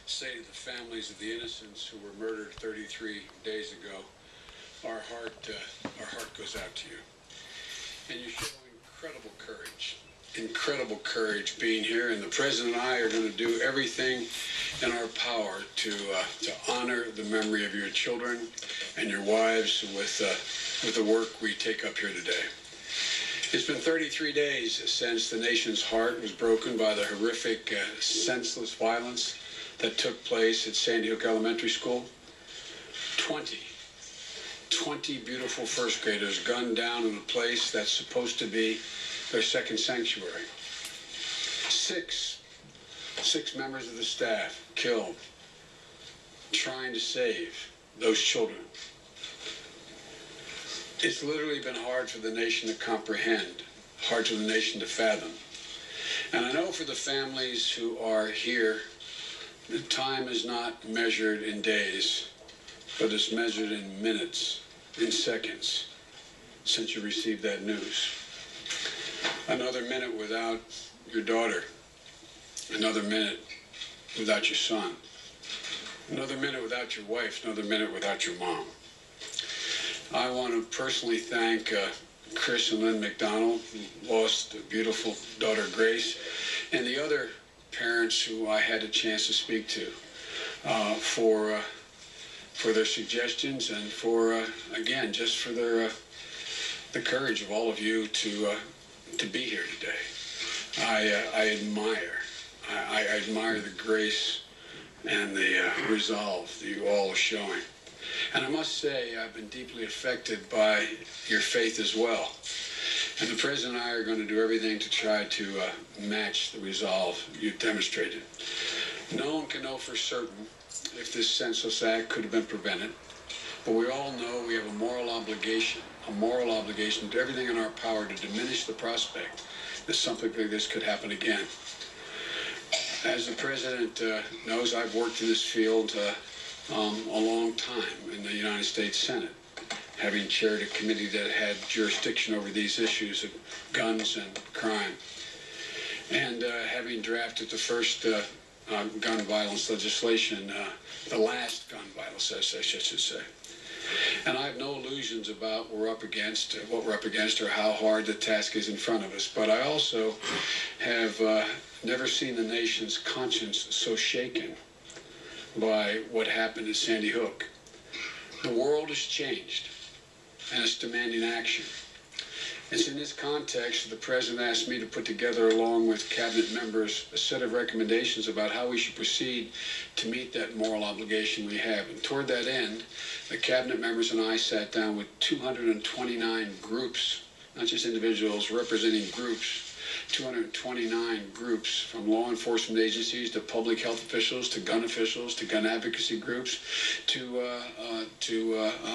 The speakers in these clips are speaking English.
say to the families of the innocents who were murdered 33 days ago, our heart goes out to you. And you show incredible courage being here, and the President and I are going to do everything in our power to honor the memory of your children and your wives with the work we take up here today. It's been 33 days since the nation's heart was broken by the horrific, senseless violence that took place at Sandy Hook Elementary School. 20 beautiful first graders gunned down in a place that's supposed to be their second sanctuary. Six members of the staff killed trying to save those children. It's literally been hard for the nation to comprehend, hard for the nation to fathom. And I know for the families who are here, the time is not measured in days, but it's measured in minutes, in seconds, since you received that news. Another minute without your daughter, another minute without your son, another minute without your wife, another minute without your mom. I want to personally thank Chris and Lynn McDonald, who lost a beautiful daughter, Grace, and the other parents who I had a chance to speak to for their suggestions and for, again, just for their the courage of all of you to be here today. I admire the grace and the resolve that you all are showing. And I must say, I've been deeply affected by your faith as well. And the President and I are going to do everything to try to match the resolve you've demonstrated. No one can know for certain if this senseless act could have been prevented, but we all know we have a moral obligation to do everything in our power to diminish the prospect that something like this could happen again. As the President knows, I've worked in this field a long time in the United States Senate, having chaired a committee that had jurisdiction over these issues of guns and crime, and having drafted the first gun violence legislation, the last gun violence, I should say. And I have no illusions about what we're up against or how hard the task is in front of us. But I also have never seen the nation's conscience so shaken by what happened at Sandy Hook. The world has changed, and it's demanding action. It's in this context that the President asked me to put together, along with cabinet members, a set of recommendations about how we should proceed to meet that moral obligation we have. And toward that end, the cabinet members and I sat down with 229 groups, not just individuals, representing groups, 229 groups, from law enforcement agencies to public health officials to gun officials to gun advocacy groups to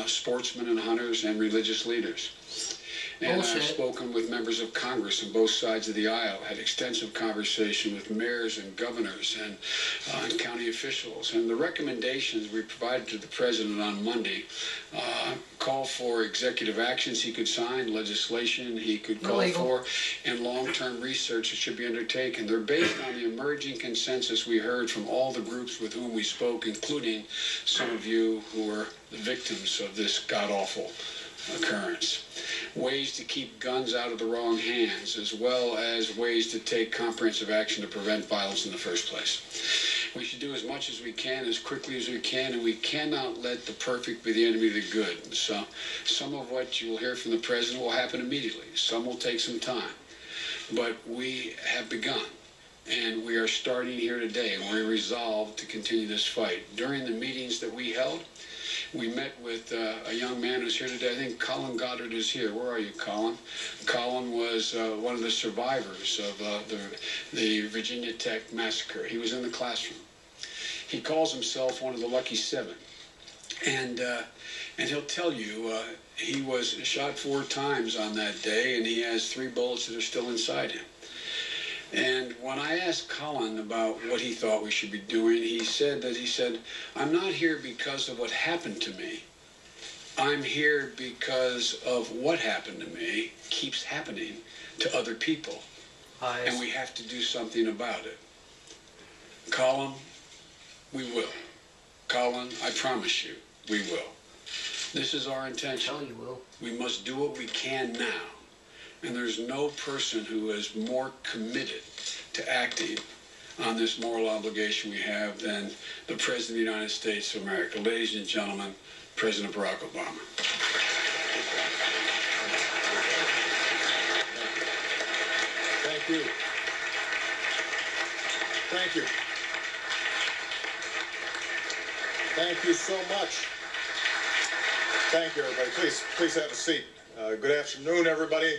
sportsmen and hunters and religious leaders. And I've spoken with members of Congress on both sides of the aisle, had extensive conversation with mayors and governors and county officials. And the recommendations we provided to the President on Monday call for executive actions he could sign, legislation he could call for, and long-term research that should be undertaken. They're based on the emerging consensus we heard from all the groups with whom we spoke, including some of you who were the victims of this god-awful occurrence. Ways to keep guns out of the wrong hands, as well as ways to take comprehensive action to prevent violence in the first place. We should do as much as we can, as quickly as we can, and we cannot let the perfect be the enemy of the good. So some of what you will hear from the President will happen immediately. Some will take some time. But we have begun, and we are starting here today, and we're resolved to continue this fight. During the meetings that we held, we met with a young man who's here today. I think Colin Goddard is here. Where are you, Colin? Colin was one of the survivors of the Virginia Tech massacre. He was in the classroom. He calls himself one of the lucky seven. And he'll tell you he was shot 4 times on that day, and he has 3 bullets that are still inside him. And when I asked Colin about what he thought we should be doing, he said, I'm not here because of what happened to me. I'm here because of what happened to me keeps happening to other people. And we have to do something about it. Colin, We will. Colin, I promise you, we will. This is our intention. Oh, you will. We must do what we can now. And there's no person who is more committed to acting on this moral obligation we have than the President of the United States of America. Ladies and gentlemen, President Barack Obama. Thank you. Thank you. Thank you so much. Thank you, everybody. Please have a seat. Good afternoon, everybody.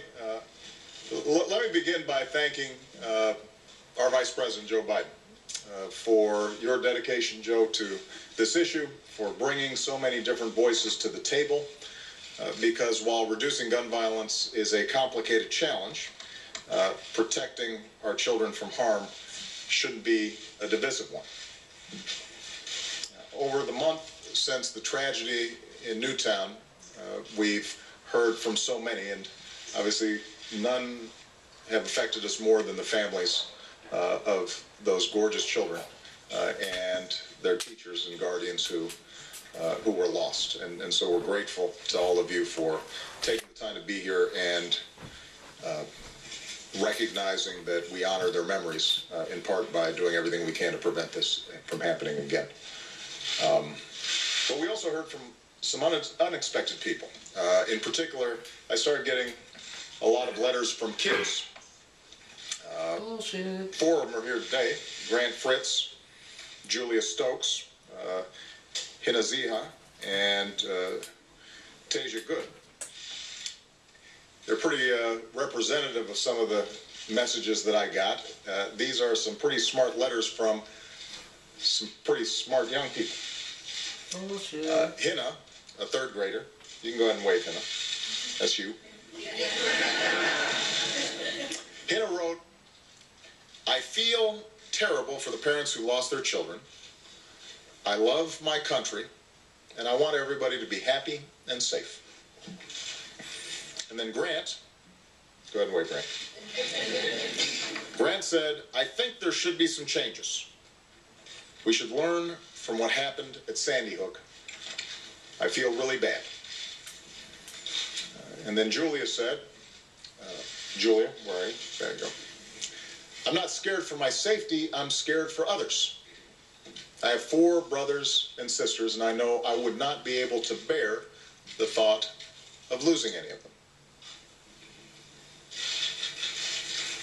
Let me begin by thanking our Vice President, Joe Biden, for your dedication, Joe, to this issue, for bringing so many different voices to the table, because while reducing gun violence is a complicated challenge, protecting our children from harm shouldn't be a divisive one. Over the month since the tragedy in Newtown, we've heard from so many, and obviously none have affected us more than the families of those gorgeous children and their teachers and guardians who were lost. And so we're grateful to all of you for taking the time to be here and recognizing that we honor their memories, in part by doing everything we can to prevent this from happening again. But we also heard from some unexpected people. In particular, I started getting a lot of letters from kids. Bullshit. 4 of them are here today. Grant Fritz, Julia Stokes, Hina Ziha, and Tasia Good. They're pretty representative of some of the messages that I got. These are some pretty smart letters from some pretty smart young people. Bullshit. Hina, a 3rd grader. You can go ahead and wave, Hina. That's you. Hina wrote, "I feel terrible for the parents who lost their children. I love my country, and I want everybody to be happy and safe." And then Grant, go ahead and wave, Grant. Grant said, "I think there should be some changes. We should learn from what happened at Sandy Hook. I feel really bad." And then Julia said, Julia, where are you? There you go. "I'm not scared for my safety, I'm scared for others. I have 4 brothers and sisters, and I know I would not be able to bear the thought of losing any of them."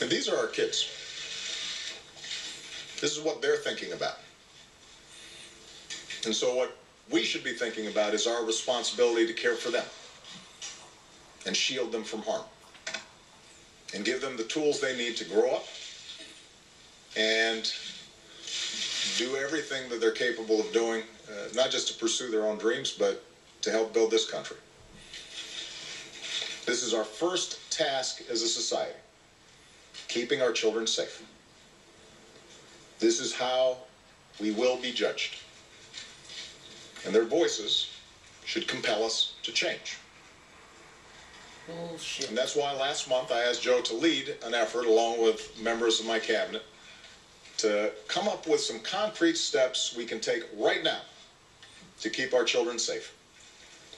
And these are our kids. This is what they're thinking about. And so what we should be thinking about is our responsibility to care for them and shield them from harm and give them the tools they need to grow up and do everything that they're capable of doing, not just to pursue their own dreams, but to help build this country. This is our first task as a society, keeping our children safe. This is how we will be judged. And their voices should compel us to change. Bullshit. And that's why last month I asked Joe to lead an effort, along with members of my cabinet, to come up with some concrete steps we can take right now to keep our children safe,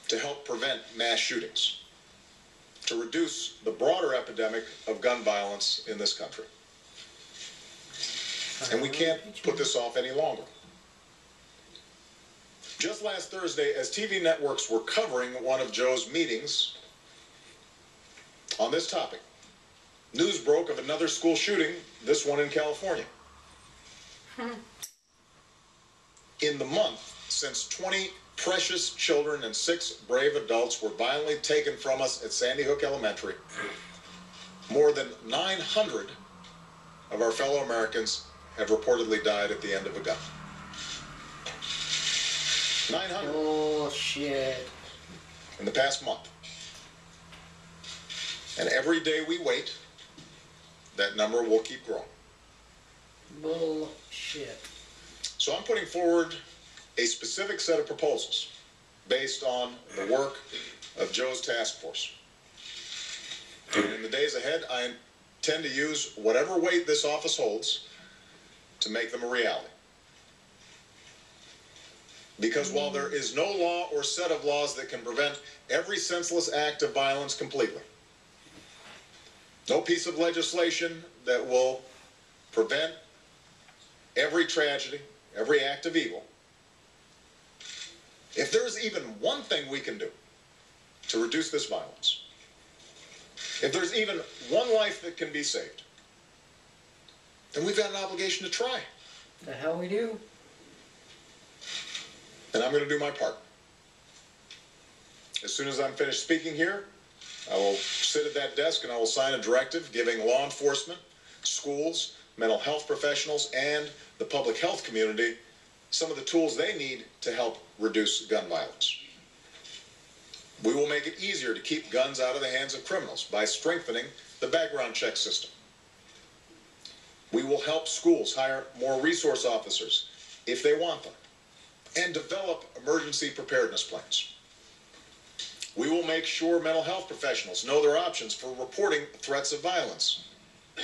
to help prevent mass shootings, to reduce the broader epidemic of gun violence in this country. And we can't put this off any longer. Just last Thursday, as TV networks were covering one of Joe's meetings on this topic, news broke of another school shooting, this one in California. In the month since 20 precious children and 6 brave adults were violently taken from us at Sandy Hook Elementary, more than 900 of our fellow Americans have reportedly died at the end of a gun. 900. Bullshit. In the past month. And every day we wait, that number will keep growing. Bullshit. So I'm putting forward a specific set of proposals based on the work of Joe's task force. And in the days ahead, I intend to use whatever weight this office holds to make them a reality. Because while there is no law or set of laws that can prevent every senseless act of violence completely, no piece of legislation that will prevent every tragedy, every act of evil, if there's even one thing we can do to reduce this violence, if there's even one life that can be saved, then we've got an obligation to try. The hell we do. And I'm going to do my part. As soon as I'm finished speaking here, I will sit at that desk and I will sign a directive giving law enforcement, schools, mental health professionals, and the public health community some of the tools they need to help reduce gun violence. We will make it easier to keep guns out of the hands of criminals by strengthening the background check system. We will help schools hire more resource officers if they want them, and develop emergency preparedness plans. We will make sure mental health professionals know their options for reporting threats of violence,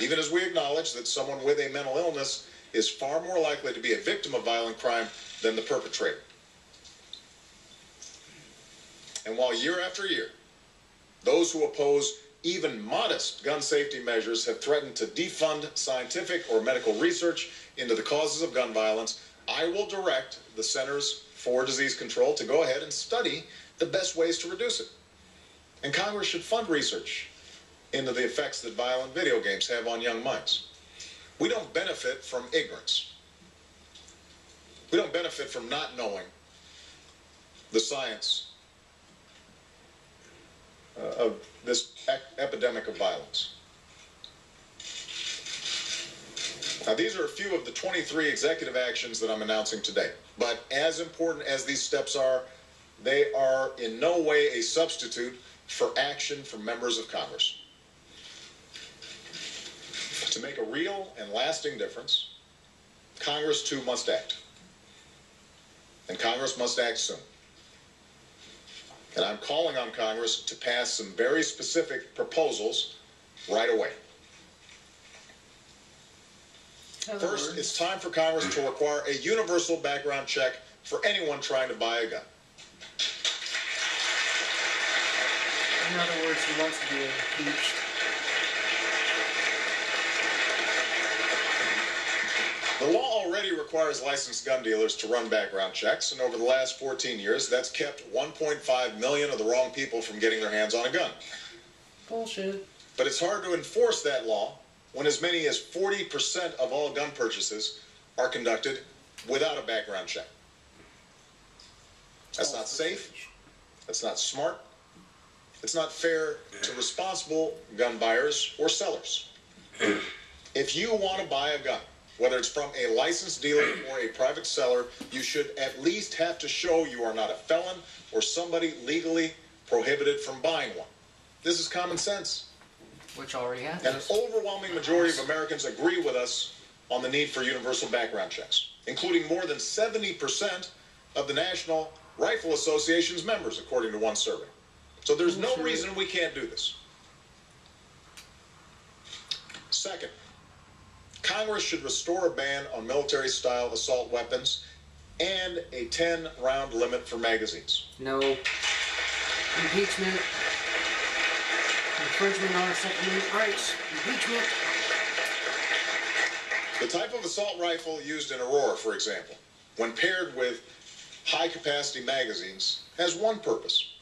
even as we acknowledge that someone with a mental illness is far more likely to be a victim of violent crime than the perpetrator. And while year after year, those who oppose even modest gun safety measures have threatened to defund scientific or medical research into the causes of gun violence, I will direct the Centers for Disease Control to go ahead and study the best ways to reduce it. And Congress should fund research into the effects that violent video games have on young minds. We don't benefit from ignorance. We don't benefit from not knowing the science of this epidemic of violence. Now, these are a few of the 23 executive actions that I'm announcing today. But as important as these steps are, they are in no way a substitute for action from members of Congress. To make a real and lasting difference, Congress too must act. And Congress must act soon. And I'm calling on Congress to pass some very specific proposals right away. First, it's time for Congress to require a universal background check for anyone trying to buy a gun. In other words, he wants to be impeached. The law already requires licensed gun dealers to run background checks, and over the last 14 years, that's kept 1.5 million of the wrong people from getting their hands on a gun. Bullshit. But it's hard to enforce that law when as many as 40% of all gun purchases are conducted without a background check. That's not safe. That's not smart. It's not fair to responsible gun buyers or sellers. If you want to buy a gun, whether it's from a licensed dealer or a private seller, you should at least have to show you are not a felon or somebody legally prohibited from buying one. This is common sense. Which already happens. And an overwhelming majority of Americans agree with us on the need for universal background checks, including more than 70% of the National Rifle Association's members, according to one survey. So there's no reason we can't do this. Second, Congress should restore a ban on military-style assault weapons and a 10-round limit for magazines. No. Impeachment. Infringement on our Second Amendment rights. Impeachment. The type of assault rifle used in Aurora, for example, when paired with high-capacity magazines, has one purpose: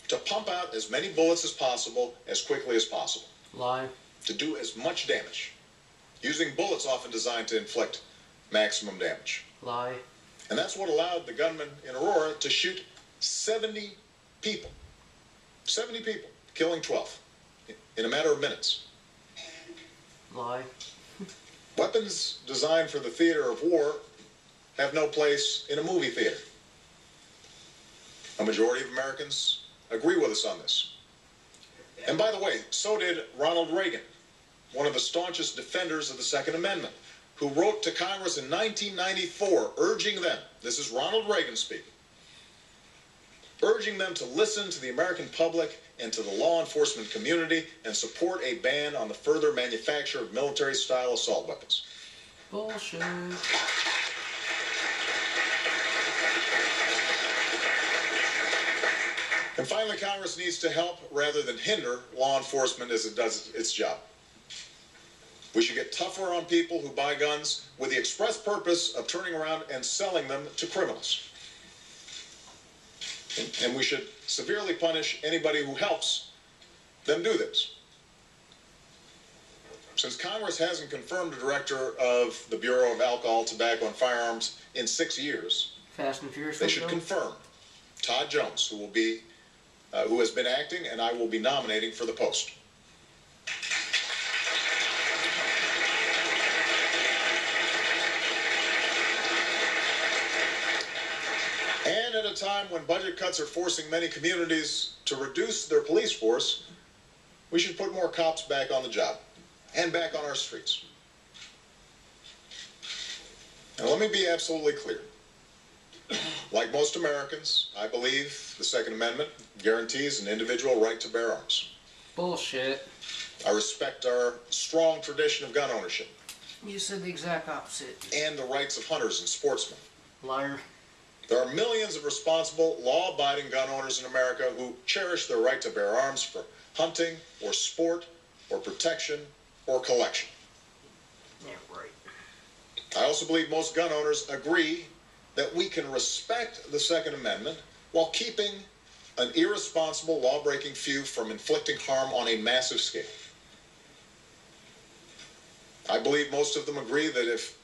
to pump out as many bullets as possible as quickly as possible. Lie. To do as much damage, using bullets often designed to inflict maximum damage. Lie. And that's what allowed the gunman in Aurora to shoot 70 people. 70 people, killing 12 in a matter of minutes. Lie. Weapons designed for the theater of war have no place in a movie theater. A majority of Americans agree with us on this. And by the way, so did Ronald Reagan, one of the staunchest defenders of the Second Amendment, who wrote to Congress in 1994 urging them, this is Ronald Reagan speaking, urging them to listen to the American public and to the law enforcement community and support a ban on the further manufacture of military-style assault weapons. Bullshit. And finally, Congress needs to help rather than hinder law enforcement as it does its job. We should get tougher on people who buy guns with the express purpose of turning around and selling them to criminals. And we should severely punish anybody who helps them do this. Since Congress hasn't confirmed a director of the Bureau of Alcohol, Tobacco, and Firearms in 6 years, Fast and Furious. they should confirm Todd Jones, who has been acting, and I will be nominating for the post. And at a time when budget cuts are forcing many communities to reduce their police force, we should put more cops back on the job and back on our streets. Now, let me be absolutely clear. Like most Americans, I believe the Second Amendment guarantees an individual right to bear arms. Bullshit. I respect our strong tradition of gun ownership. You said the exact opposite. And the rights of hunters and sportsmen. Liar. There are millions of responsible, law-abiding gun owners in America who cherish their right to bear arms for hunting or sport or protection or collection. Yeah, right. I also believe most gun owners agree that we can respect the Second Amendment while keeping an irresponsible, law-breaking few from inflicting harm on a massive scale. I believe most of them agree that if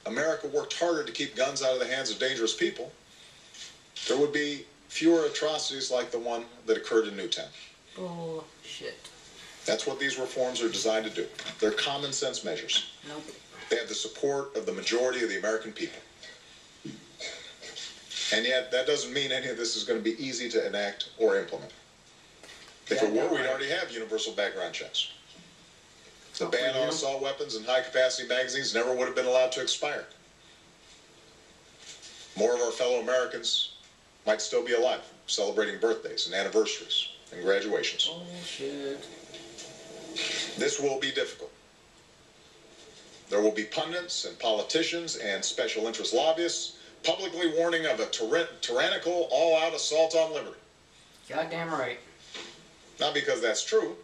America worked harder to keep guns out of the hands of dangerous people, there would be fewer atrocities like the one that occurred in Newtown. Bullshit. That's what these reforms are designed to do. They're common sense measures. Nope. They have the support of the majority of the American people. And yet, that doesn't mean any of this is going to be easy to enact or implement. If it were, we'd already have universal background checks. The ban on assault weapons and high-capacity magazines never would have been allowed to expire. More of our fellow Americans might still be alive, celebrating birthdays and anniversaries and graduations. Bullshit. This will be difficult. There will be pundits and politicians and special interest lobbyists publicly warning of a tyrannical, all-out assault on liberty. Goddamn right. Not because that's true,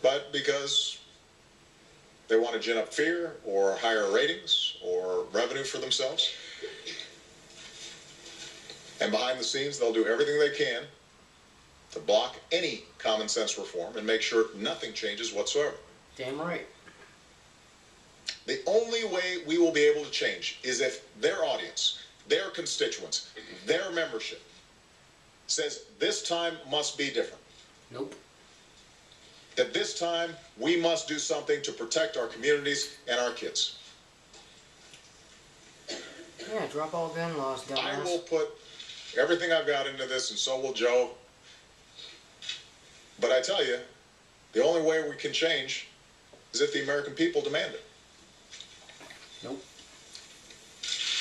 but because they want to gin up fear or higher ratings or revenue for themselves. And behind the scenes, they'll do everything they can to block any common sense reform and make sure nothing changes whatsoever. Damn right. The only way we will be able to change is if their audience, their constituents, their membership says this time must be different. Nope. That this time we must do something to protect our communities and our kids. Yeah, drop all gun laws, dumbass. I will put everything I've got into this, and so will Joe. But I tell you, the only way we can change is if the American people demand it. Nope.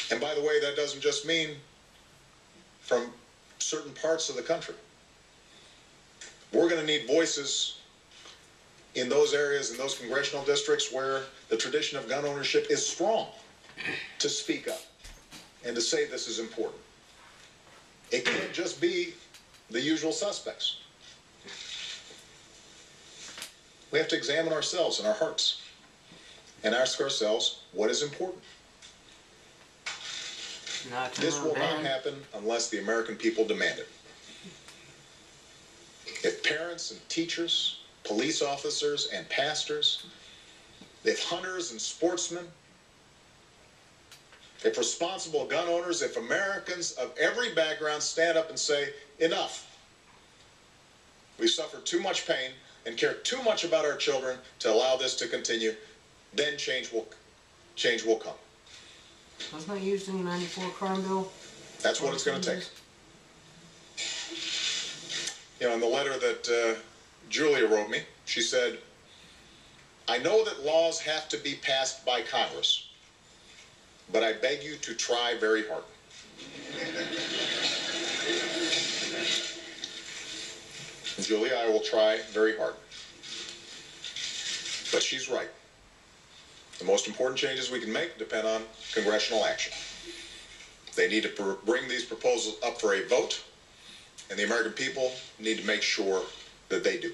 And by the way, that doesn't just mean from certain parts of the country. We're going to need voices in those areas, in those congressional districts where the tradition of gun ownership is strong, to speak up and to say this is important. It can't just be the usual suspects. We have to examine ourselves and our hearts and ask ourselves what is important. This will not happen unless the American people demand it. If parents and teachers, police officers and pastors, if hunters and sportsmen, if responsible gun owners, if Americans of every background stand up and say, enough. We've suffered too much pain and care too much about our children to allow this to continue, then change will come. Wasn't that used in the 94 crime bill? That's what it's going to take. You know, in the letter that Julia wrote me, she said, I know that laws have to be passed by Congress, but I beg you to try very hard. Julia, I will try very hard. But she's right. The most important changes we can make depend on congressional action. They need to bring these proposals up for a vote And the American people need to make sure that they do.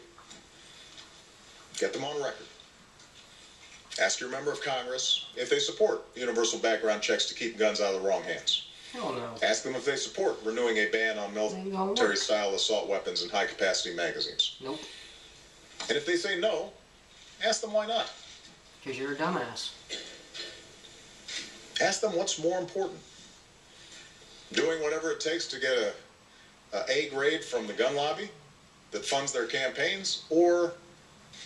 Get them on record. Ask your member of Congress if they support universal background checks to keep guns out of the wrong hands. Hell no. Ask them if they support renewing a ban on military-style assault weapons and high-capacity magazines. Nope. And if they say no, ask them why not. Because you're a dumbass. Ask them what's more important. Doing whatever it takes to get a A grade from the gun lobby that funds their campaigns, or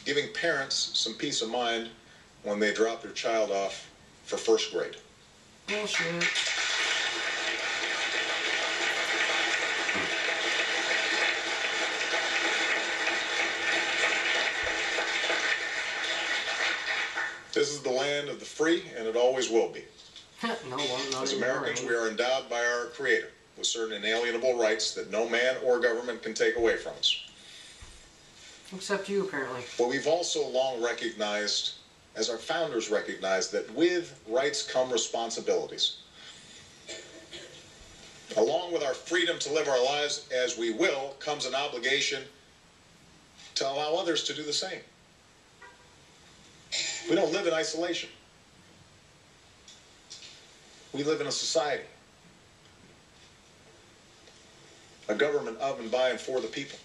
giving parents some peace of mind when they drop their child off for first grade. Bullshit. This is the land of the free, and it always will be. No, not As anymore, Americans, ain't we it? are endowed by our Creator with certain inalienable rights that no man or government can take away from us. Except you, apparently. But we've also long recognized, as our founders recognized, that with rights come responsibilities. Along with our freedom to live our lives as we will comes an obligation to allow others to do the same. We don't live in isolation. We live in a society, a government of and by and for the people.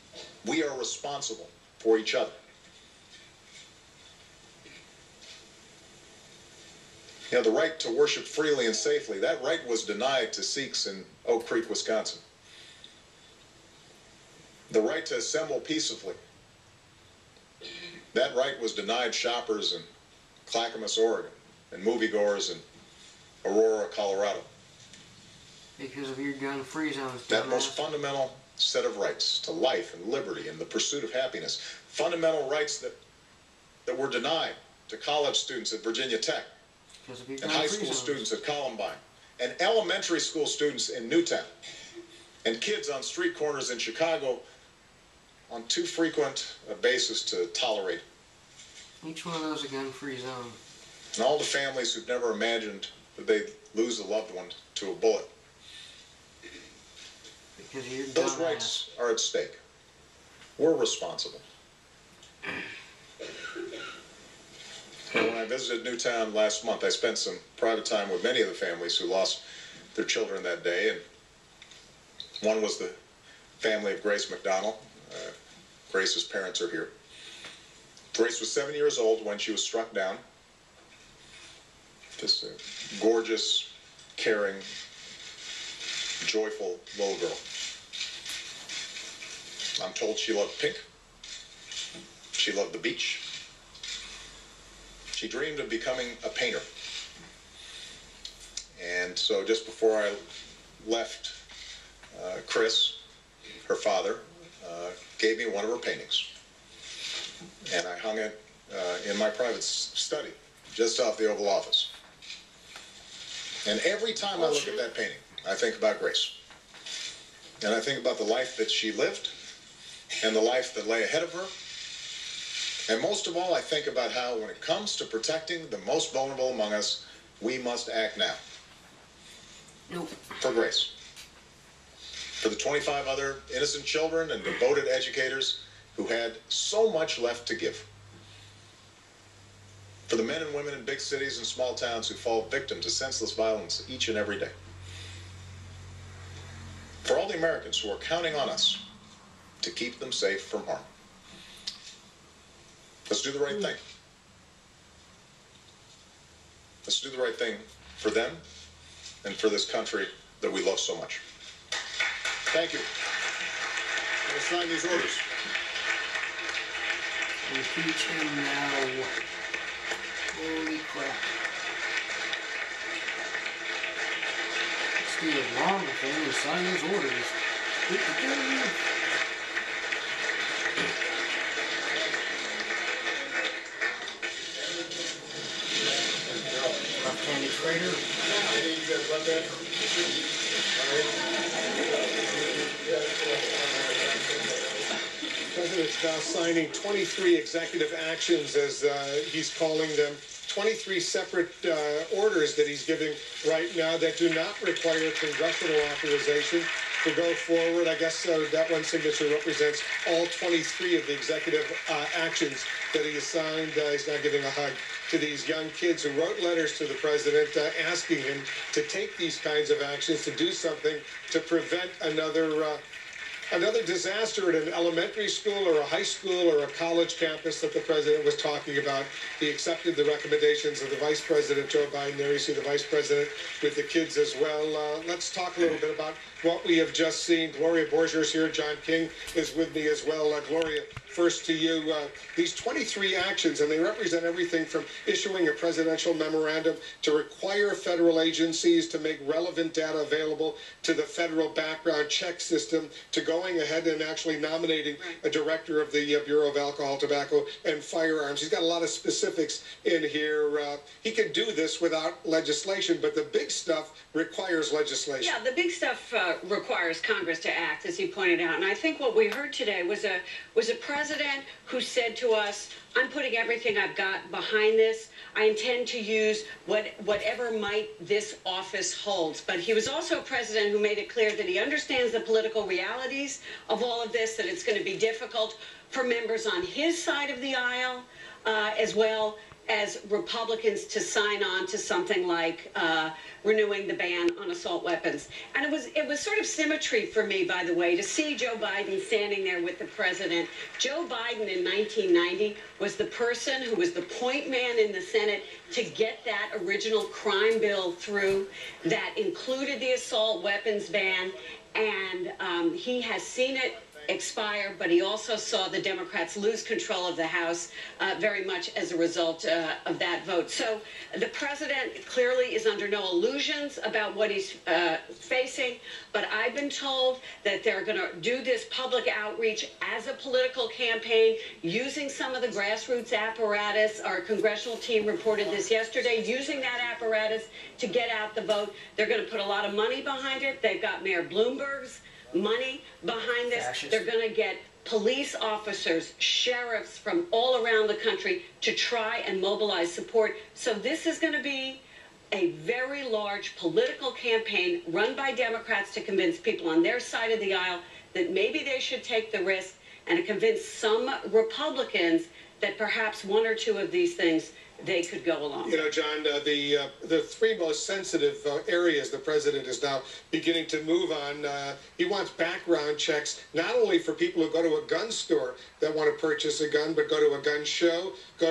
We are responsible for each other. You know, the right to worship freely and safely, that right was denied to Sikhs in Oak Creek, Wisconsin. The right to assemble peacefully, that right was denied shoppers in Clackamas, Oregon, and moviegoers in Aurora, Colorado. Because of your gun-free zones, That dumbass. most fundamental set of rights to life and liberty and the pursuit of happiness. Fundamental rights that were denied to college students at Virginia Tech, Because of your and high gun-free school zones. students at Columbine, and elementary school students in Newtown, and kids on street corners in Chicago on too frequent a basis to tolerate. Each one of those a gun-free zone. And all the families who've never imagined that they'd lose a loved one to a bullet. Because of your Those dumbass. rights are at stake. We're responsible. And when I visited Newtown last month, I spent some private time with many of the families who lost their children that day. And one was the family of Grace McDonald. Grace's parents are here. Grace was 7 years old when she was struck down. Just a gorgeous, caring, joyful little girl. I'm told she loved pink. She loved the beach. She dreamed of becoming a painter. And so just before I left, Chris, her father, gave me one of her paintings. And I hung it in my private study, just off the Oval Office. And every time I look at that painting, I think about Grace. And I think about the life that she lived and the life that lay ahead of her. And most of all, I think about how when it comes to protecting the most vulnerable among us, we must act now. Nope. For Grace. For the 25 other innocent children and devoted educators who had so much left to give. For the men and women in big cities and small towns who fall victim to senseless violence each and every day. For all the Americans who are counting on us to keep them safe from harm. Let's do the right thing. Let's do the right thing for them and for this country that we love so much. Thank you. I'm going to sign these orders. Impeach him now. Holy crap. Let's do a long thing and sign his orders. Left-handed traitor. The President's now signing 23 executive actions, as he's calling them, 23 separate orders that he's giving right now that do not require congressional authorization. to go forward. I guess that one signature represents all 23 of the executive actions that he has signed. He's now giving a hug to these young kids who wrote letters to the president asking him to take these kinds of actions, to do something to prevent another disaster at an elementary school or a high school or a college campus that the president was talking about. He accepted the recommendations of the Vice President, Joe Biden. There you see the Vice President with the kids as well. Let's talk a little bit about what we have just seen. Gloria Borger is here. John King is with me as well. Gloria, first to you. These 23 actions, and they represent everything from issuing a presidential memorandum to require federal agencies to make relevant data available to the federal background check system, to going ahead and actually nominating a director of the Bureau of Alcohol, Tobacco, and Firearms. He's got a lot of specifics in here. He can do this without legislation, but the big stuff requires legislation. Yeah, the big stuff requires Congress to act, as he pointed out. And I think what we heard today was a president who said to us, I'm putting everything I've got behind this. I intend to use whatever might this office holds. But he was also a president who made it clear that he understands the political realities of all of this, that it's going to be difficult for members on his side of the aisle, as well as Republicans, to sign on to something like renewing the ban on assault weapons. And it was sort of symmetry for me, by the way, to see Joe Biden standing there with the president. Joe Biden in 1990 was the person who was the point man in the Senate to get that original crime bill through that included the assault weapons ban. And he has seen it expire, but he also saw the Democrats lose control of the House very much as a result of that vote. So the president clearly is under no illusions about what he's facing, but I've been told that they're going to do this public outreach as a political campaign using some of the grassroots apparatus. Our congressional team reported this yesterday, using that apparatus to get out the vote. They're going to put a lot of money behind it. They've got Mayor Bloomberg's money behind this. Fascist. They're going to get police officers, sheriffs from all around the country to try and mobilize support. So this is going to be a very large political campaign run by Democrats to convince people on their side of the aisle that maybe they should take the risk, and to convince some Republicans that perhaps one or two of these things they could go along. You know, John, the three most sensitive areas the president is now beginning to move on. He wants background checks, not only for people who go to a gun store that want to purchase a gun, but go to a gun show, go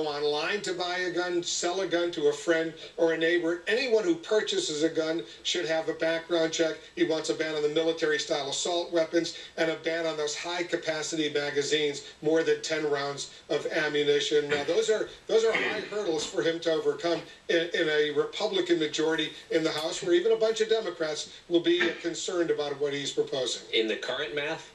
online to buy a gun, sell a gun to a friend or a neighbor. Anyone who purchases a gun should have a background check. He wants a ban on the military-style assault weapons and a ban on those high-capacity magazines, more than 10 rounds of ammunition. Now, those are high hurdles for him to overcome in a Republican majority in the House, where even a bunch of Democrats will be concerned about what he's proposing. In the current math,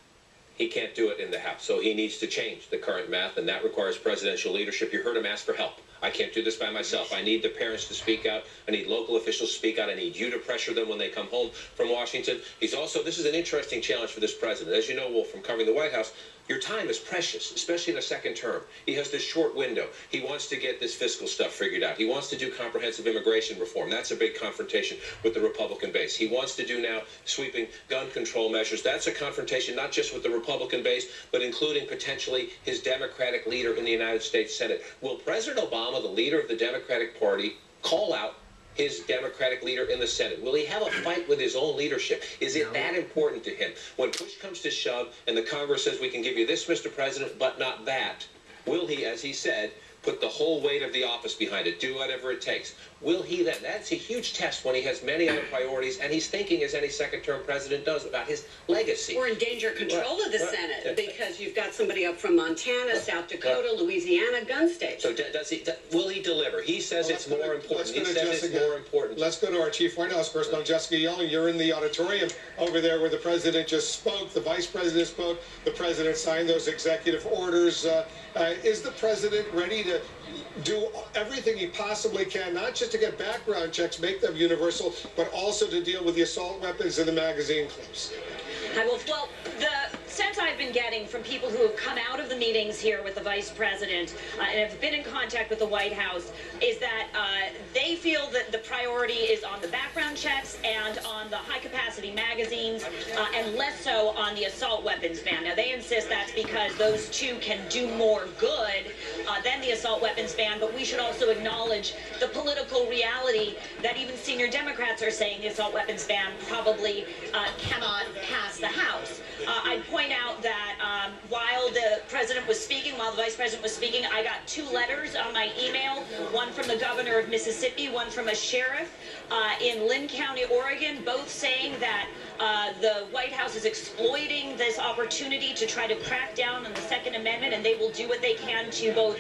he can't do it in the House. So he needs to change the current math, and that requires presidential leadership. You heard him ask for help. I can't do this by myself. I need the parents to speak out. I need local officials to speak out. I need you to pressure them when they come home from Washington. This is an interesting challenge for this president. As you know, Wolf, from covering the White House, your time is precious, especially in a second term. He has this short window. He wants to get this fiscal stuff figured out. He wants to do comprehensive immigration reform. That's a big confrontation with the Republican base. He wants to do now sweeping gun control measures. That's a confrontation not just with the Republican base, but including potentially his Democratic leader in the United States Senate. Will President Obama, the leader of the Democratic Party, call out his Democratic leader in the Senate? Will he have a fight with his own leadership? Is it that important to him? When push comes to shove and the Congress says, we can give you this, Mr. President, but not that, will he, as he said, put the whole weight of the office behind it, do whatever it takes? Will he then? That's a huge test when he has many other priorities, and he's thinking, as any second-term president does, about his legacy. Or endanger control of the Senate, because you've got somebody up from Montana, South Dakota, Louisiana, gun states. So will he deliver? He says it's more important. He says it's more important. Let's go to our chief White House correspondent, Jessica Yelling. You're in the auditorium over there where the president just spoke, the vice president spoke, the president signed those executive orders. Is the president ready to do everything he possibly can, not just to get background checks, make them universal, but also to deal with the assault weapons and the magazine clips? Well, since I've I've been getting from people who have come out of the meetings here with the Vice President and have been in contact with the White House is that they feel that the priority is on the background checks and on the high-capacity magazines and less so on the assault weapons ban. Now, they insist that's because those two can do more good than the assault weapons ban, but we should also acknowledge the political reality that even senior Democrats are saying the assault weapons ban probably cannot pass the House. I'd point out that while the president was speaking, while the vice president was speaking, I got 2 letters on my email, one from the governor of Mississippi, one from a sheriff in Lynn County, Oregon, both saying that the White House is exploiting this opportunity to try to crack down on the Second Amendment, and they will do what they can to both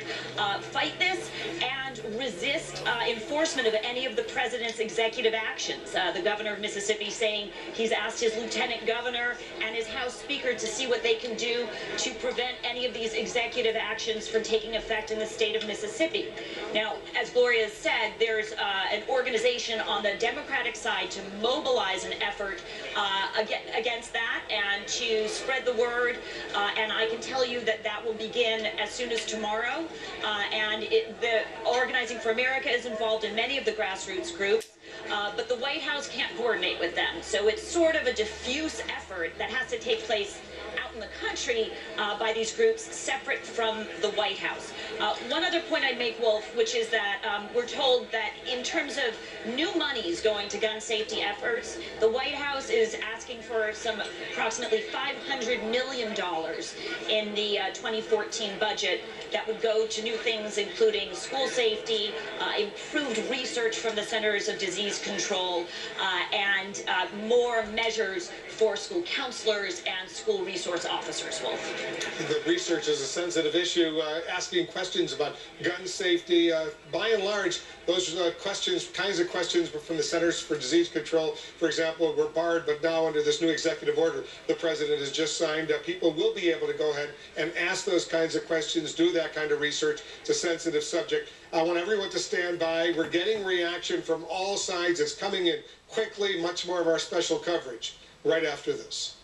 fight this and resist enforcement of any of the president's executive actions. The governor of Mississippi saying he's asked his lieutenant governor and his House Speaker to see what they can do to prevent any of these executive actions from taking effect in the state of Mississippi. Now, as Gloria has said, there's an organization on the Democratic side to mobilize an effort against that and to spread the word, and I can tell you that that will begin as soon as tomorrow, and the Organizing for America is involved in many of the grassroots groups. But the White House can't coordinate with them. So it's sort of a diffuse effort that has to take place out in the country by these groups separate from the White House. One other point I'd make, Wolf, which is that we're told that in terms of new monies going to gun safety efforts, the White House is asking for some approximately $500 million in the 2014 budget that would go to new things including school safety, improved research from the Centers of Disease Control, and more measures for school counselors and school resource officers, Wolf. The research is a sensitive issue. Asking questions about gun safety, by and large, those kinds of questions from the Centers for Disease Control, for example, were barred, but now under this new executive order the president has just signed, people will be able to go ahead and ask those kinds of questions, do that kind of research. It's a sensitive subject. I want everyone to stand by. We're getting reaction from all sides. It's coming in quickly, much more of our special coverage right after this.